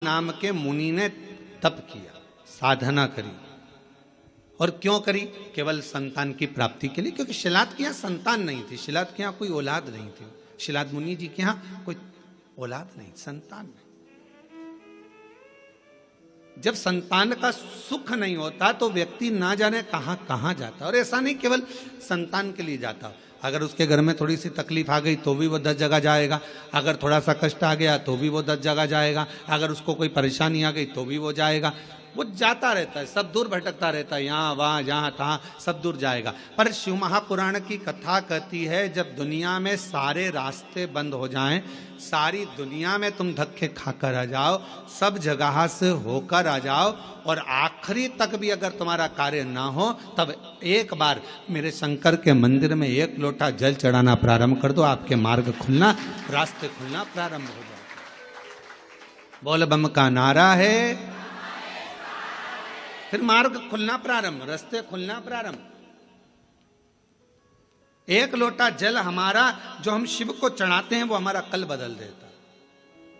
नाम के मुनि ने तप किया, साधना करी। और क्यों करी? केवल संतान की प्राप्ति के लिए, क्योंकि शिलाद के यहाँ संतान नहीं थी, शिलाद के यहाँ कोई औलाद नहीं थी, शिलाद मुनि जी के यहाँ कोई औलाद नहीं, संतान नहीं। जब संतान का सुख नहीं होता तो व्यक्ति ना जाने कहां कहां जाता। और ऐसा नहीं केवल संतान के लिए जाता, अगर उसके घर में थोड़ी सी तकलीफ आ गई तो भी वो 10 जगह जाएगा, अगर थोड़ा सा कष्ट आ गया तो भी वो 10 जगह जाएगा, अगर उसको कोई परेशानी आ गई तो भी वो जाएगा। वो जाता रहता है, सब दूर भटकता रहता है, यहाँ वहाँ जहाँ तहाँ सब दूर जाएगा। पर शिव महापुराण की कथा कहती है, जब दुनिया में सारे रास्ते बंद हो जाएं, सारी दुनिया में तुम धक्के खाकर आ जाओ, सब जगह से होकर आ जाओ, और आखिरी तक भी अगर तुम्हारा कार्य ना हो, तब एक बार मेरे शंकर के मंदिर में 1 लोटा जल चढ़ाना प्रारंभ कर दो, आपके मार्ग खुलना, रास्ते खुलना प्रारंभ हो जाए। बोल बम का नारा है, फिर मार्ग खुलना प्रारंभ, रास्ते खुलना प्रारंभ। 1 लोटा जल हमारा जो हम शिव को चढ़ाते हैं, वो हमारा कल बदल देता है,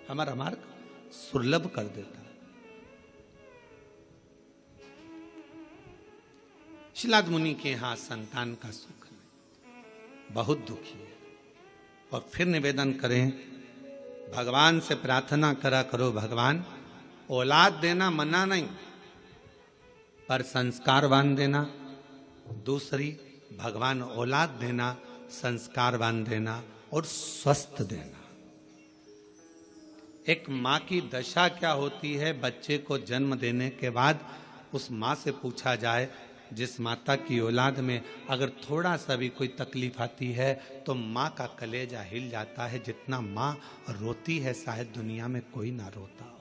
हमारा मार्ग सुलभ कर देता है। शिलाद मुनि के यहां संतान का सुख नहीं, बहुत दुखी है। और फिर निवेदन करें, भगवान से प्रार्थना करा करो, भगवान औलाद देना मना नहीं, पर संस्कारवान देना। दूसरी, भगवान औलाद देना, संस्कारवान देना और स्वस्थ देना। एक माँ की दशा क्या होती है, बच्चे को जन्म देने के बाद उस माँ से पूछा जाए, जिस माता की औलाद में अगर थोड़ा सा भी कोई तकलीफ आती है तो माँ का कलेजा हिल जाता है। जितना माँ रोती है शायद दुनिया में कोई ना रोता हो।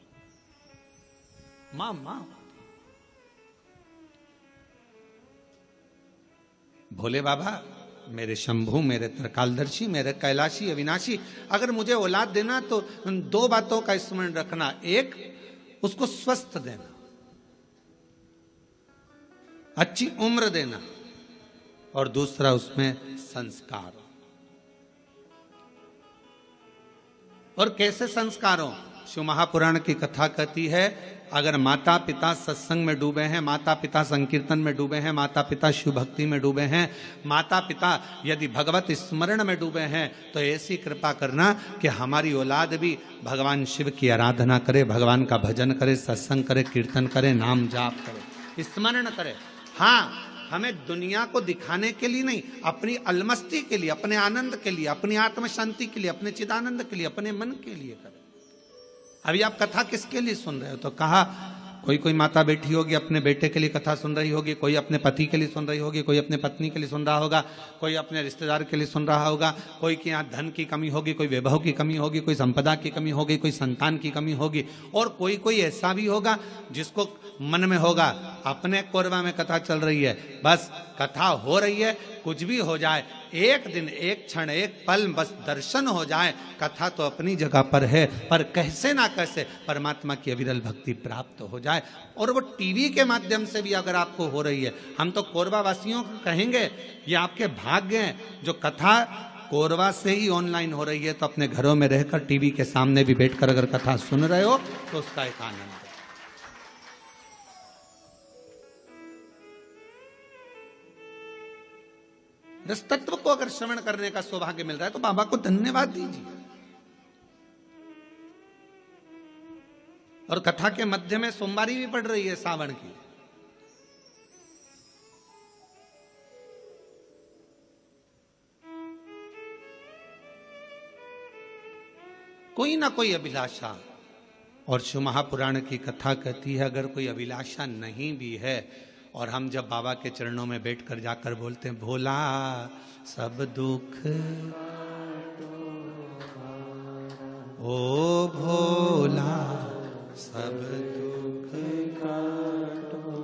माँ माँ भोले बाबा, मेरे शंभू, मेरे त्रिकालदर्शी, मेरे कैलाशी अविनाशी, अगर मुझे औलाद देना तो 2 बातों का स्मरण रखना। एक, उसको स्वस्थ देना, अच्छी उम्र देना, और दूसरा उसमें संस्कार। और कैसे संस्कारों? शिव महापुराण की कथा कहती है, अगर माता पिता सत्संग में डूबे हैं, माता पिता संकीर्तन में डूबे हैं, माता पिता शिव भक्ति में डूबे हैं, माता पिता यदि भगवत स्मरण में डूबे हैं, तो ऐसी कृपा करना कि हमारी औलाद भी भगवान शिव की आराधना करे, भगवान का भजन करे, सत्संग करे, कीर्तन करे, नाम जाप करे, स्मरण करे। हाँ, हमें दुनिया को दिखाने के लिए नहीं, अपनी अलमस्ती के लिए, अपने आनंद के लिए, अपनी आत्म शांति के लिए, अपने चिदानंद के लिए, अपने मन के लिए करें। अभी आप कथा किसके लिए सुन रहे हो? तो कहा, कोई माता बैठी होगी अपने बेटे के लिए कथा सुन रही होगी, कोई अपने पति के लिए सुन रही होगी, कोई अपने पत्नी के लिए सुन रहा होगा, कोई अपने रिश्तेदार के लिए सुन रहा होगा, कोई के यहाँ धन की कमी होगी, कोई वैभव की कमी होगी, कोई संपदा की कमी होगी, कोई संतान की कमी होगी, और कोई ऐसा भी होगा जिसको मन में होगा अपने कोरबा में कथा चल रही है, बस कथा हो रही है, कुछ भी हो जाए, एक दिन, एक क्षण, एक पल बस दर्शन हो जाए, कथा तो अपनी जगह पर है, पर कैसे ना कैसे परमात्मा की अविरल भक्ति प्राप्त हो जाए। और वो टीवी के माध्यम से भी अगर आपको हो रही है, हम तो कोरबा वासियों को कहेंगे, ये आपके भाग्य हैं जो कथा कोरबा से ही ऑनलाइन हो रही है। तो अपने घरों में रहकर टीवी के सामने भी बैठकर अगर कथा सुन रहे हो तो उसका एक आनंद है। इस तत्व को अगर श्रवण करने का सौभाग्य मिल रहा है तो बाबा को धन्यवाद दीजिए। और कथा के मध्य में सोमवारी भी पड़ रही है सावन की। कोई ना कोई अभिलाषा, और शिव महापुराण की कथा कहती है, अगर कोई अभिलाषा नहीं भी है, और हम जब बाबा के चरणों में बैठकर जाकर बोलते हैं, भोला सब दुख, ओ भोला सब दुख काटो,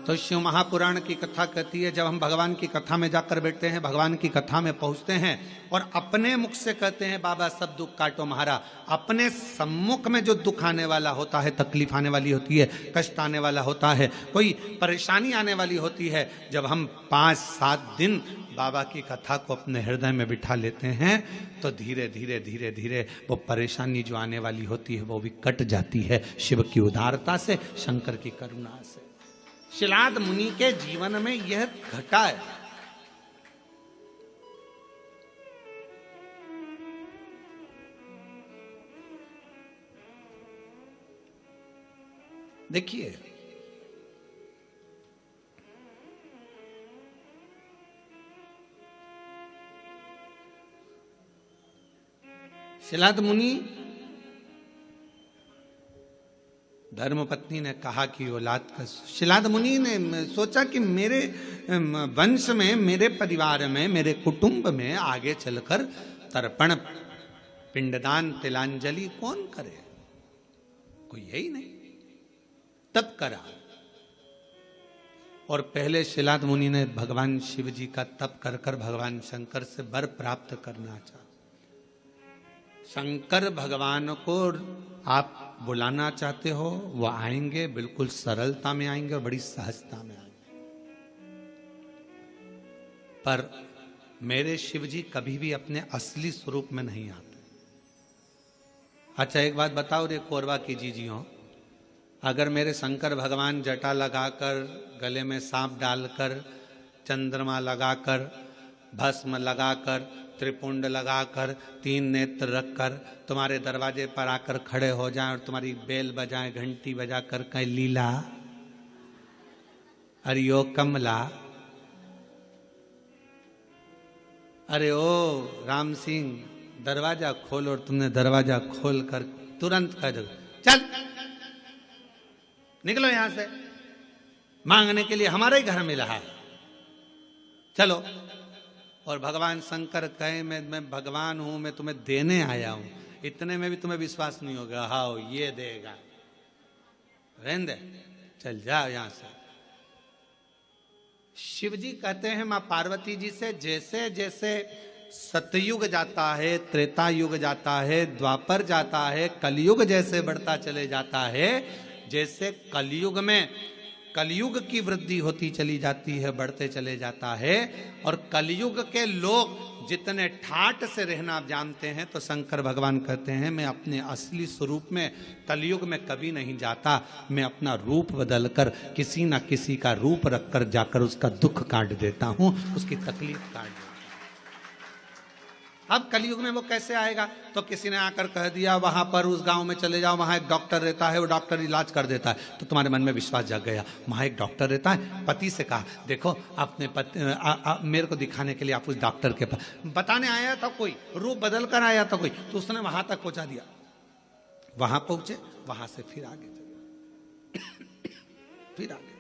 तो शिव महापुराण की कथा कहती है, जब हम भगवान की कथा में जाकर बैठते हैं, भगवान की कथा में पहुंचते हैं और अपने मुख से कहते हैं बाबा सब दुख काटो महारा, अपने सम्मुख में जो दुख आने वाला होता है, तकलीफ आने वाली होती है, कष्ट आने वाला होता है, कोई परेशानी आने वाली होती है, जब हम 5-7 दिन बाबा की कथा को अपने हृदय में बिठा लेते हैं तो धीरे धीरे धीरे धीरे वो परेशानी जो आने वाली होती है वो भी कट जाती है, शिव की उदारता से, शंकर की करुणा से। शिलाद मुनि के जीवन में यह घटा है। देखिए, शिलाद मुनि, धर्मपत्नी ने कहा कि औलाद का, शिलाद मुनि ने सोचा कि मेरे वंश में, मेरे परिवार में, मेरे कुटुंब में आगे चलकर तर्पण, पिंडदान, तिलांजलि कौन करे, कोई यही नहीं। तब करा, और पहले शिलाद मुनि ने भगवान शिव जी का तप कर कर भगवान शंकर से वर प्राप्त करना चाहा। शंकर भगवान को आप बुलाना चाहते हो, वो आएंगे, बिल्कुल सरलता में आएंगे और बड़ी सहजता में आएंगे। पर मेरे शिव जी कभी भी अपने असली स्वरूप में नहीं आते। अच्छा एक बात बताओ रे कोरबा की जीजियों, अगर मेरे शंकर भगवान जटा लगाकर, गले में सांप डालकर, चंद्रमा लगाकर, भस्म लगाकर, त्रिपुंड लगाकर, 3 नेत्र रखकर तुम्हारे दरवाजे पर आकर खड़े हो जाएं और तुम्हारी बेल बजाएं, घंटी बजाकर कहें लीला, अरे ओ कमला, अरे ओ राम सिंह दरवाजा खोल, और तुमने दरवाजा खोल कर तुरंत कह दो चल निकलो यहां से, मांगने के लिए हमारे घर में रहा, चलो। और भगवान शंकर कहे मैं भगवान हूं, मैं तुम्हें देने आया हूं, इतने में भी तुम्हें विश्वास नहीं होगा, हाँ ये देगा, रहने दे, चल जा यहां से। शिव जी कहते हैं मां पार्वती जी से, जैसे जैसे सतयुग जाता है, त्रेता युग जाता है, द्वापर जाता है, कलयुग जैसे बढ़ता चले जाता है, जैसे कलयुग में कलयुग की वृद्धि होती चली जाती है, बढ़ते चले जाता है, और कलयुग के लोग जितने ठाट से रहना आप जानते हैं, तो शंकर भगवान कहते हैं मैं अपने असली स्वरूप में कलयुग में कभी नहीं जाता, मैं अपना रूप बदलकर किसी ना किसी का रूप रखकर जाकर उसका दुख काट देता हूं, उसकी तकलीफ काट देता हूं। अब कलयुग में वो कैसे आएगा, तो किसी ने आकर कह दिया वहां पर उस गांव में चले जाओ, वहां एक डॉक्टर रहता है, वो डॉक्टर इलाज कर देता है, तो तुम्हारे मन में विश्वास जाग गया, वहां एक डॉक्टर रहता है। पति से कहा देखो अपने मेरे को दिखाने के लिए आप उस डॉक्टर के पास, बताने आया था कोई, रूप बदल कर आया था कोई, तो उसने वहां तक पहुंचा दिया, वहां पहुंचे, वहां से फिर आगे फिर आगे